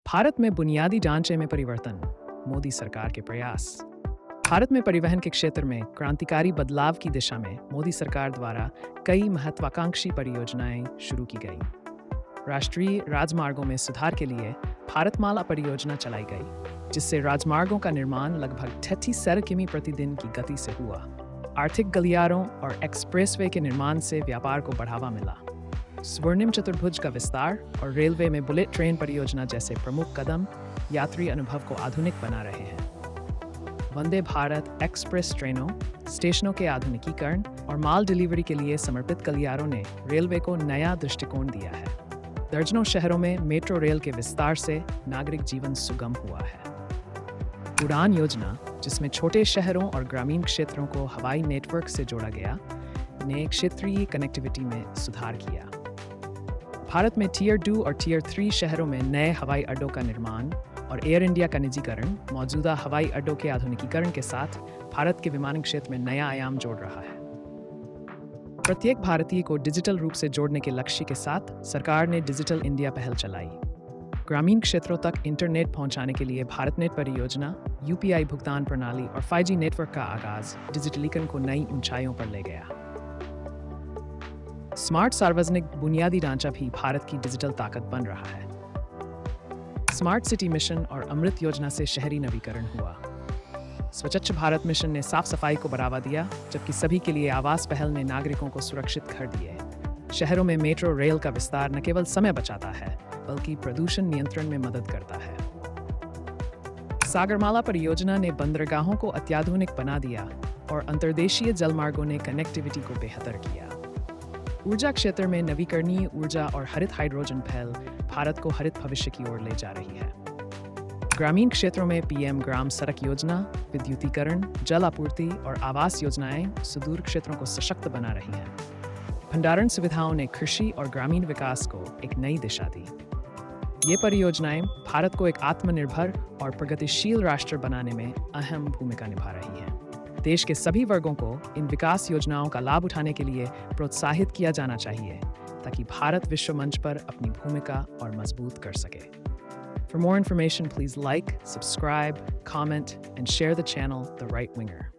भारत में बुनियादी ढांचे में परिवर्तन, मोदी सरकार के प्रयास। भारत में परिवहन के क्षेत्र में क्रांतिकारी बदलाव की दिशा में मोदी सरकार द्वारा कई महत्वाकांक्षी परियोजनाएं शुरू की गईं। राष्ट्रीय राजमार्गों में सुधार के लिए भारतमाला परियोजना चलाई गई, जिससे राजमार्गों का निर्माण लगभग 33 किमी प्रतिदिन की गति से हुआ। आर्थिक गलियारों और एक्सप्रेसवे के निर्माण से व्यापार को बढ़ावा मिला। स्वर्णिम चतुर्भुज का विस्तार और रेलवे में बुलेट ट्रेन परियोजना जैसे प्रमुख कदम यात्री अनुभव को आधुनिक बना रहे हैं। वंदे भारत एक्सप्रेस ट्रेनों, स्टेशनों के आधुनिकीकरण और माल डिलीवरी के लिए समर्पित गलियारों ने रेलवे को नया दृष्टिकोण दिया है। दर्जनों शहरों में मेट्रो रेल के विस्तार से नागरिक जीवन सुगम हुआ है। उड़ान योजना, जिसमें छोटे शहरों और ग्रामीण क्षेत्रों को हवाई नेटवर्क से जोड़ा गया, ने क्षेत्रीय कनेक्टिविटी में सुधार किया। भारत में टियर 2 और टियर 3 शहरों में नए हवाई अड्डों का निर्माण और एयर इंडिया का निजीकरण मौजूदा हवाई अड्डों के आधुनिकीकरण के साथ भारत के विमानन क्षेत्र में नया आयाम जोड़ रहा है। प्रत्येक भारतीय को डिजिटल रूप से जोड़ने के लक्ष्य के साथ सरकार ने डिजिटल इंडिया पहल चलाई। ग्रामीण क्षेत्रों तक इंटरनेट पहुंचाने के लिए भारतनेट परियोजना, यूपीआई भुगतान प्रणाली और 5G नेटवर्क का आगाज डिजिटलीकरण को नई ऊंचाइयों पर ले गया। स्मार्ट सार्वजनिक बुनियादी ढांचा भी भारत की डिजिटल ताकत बन रहा है। स्मार्ट सिटी मिशन और अमृत योजना से शहरी नवीकरण हुआ। स्वच्छ भारत मिशन ने साफ सफाई को बढ़ावा दिया, जबकि सभी के लिए आवास पहल ने नागरिकों को सुरक्षित घर दिए। शहरों में मेट्रो रेल का विस्तार न केवल समय बचाता है, बल्कि प्रदूषण नियंत्रण में मदद करता है। सागरमाला परियोजना ने बंदरगाहों को अत्याधुनिक बना दिया और अंतर्देशीय जलमार्गों ने कनेक्टिविटी को बेहतर किया। ऊर्जा क्षेत्र में नवीकरणीय ऊर्जा और हरित हाइड्रोजन पहल भारत को हरित भविष्य की ओर ले जा रही है। ग्रामीण क्षेत्रों में पीएम ग्राम सड़क योजना, विद्युतीकरण, जल आपूर्ति और आवास योजनाएं सुदूर क्षेत्रों को सशक्त बना रही हैं। भंडारण सुविधाओं ने कृषि और ग्रामीण विकास को एक नई दिशा दी। ये परियोजनाएं भारत को एक आत्मनिर्भर और प्रगतिशील राष्ट्र बनाने में अहम भूमिका निभा रही हैं। देश के सभी वर्गों को इन विकास योजनाओं का लाभ उठाने के लिए प्रोत्साहित किया जाना चाहिए, ताकि भारत विश्व मंच पर अपनी भूमिका और मजबूत कर सके। For more information, please like, subscribe, comment, and share the channel The Right Winger.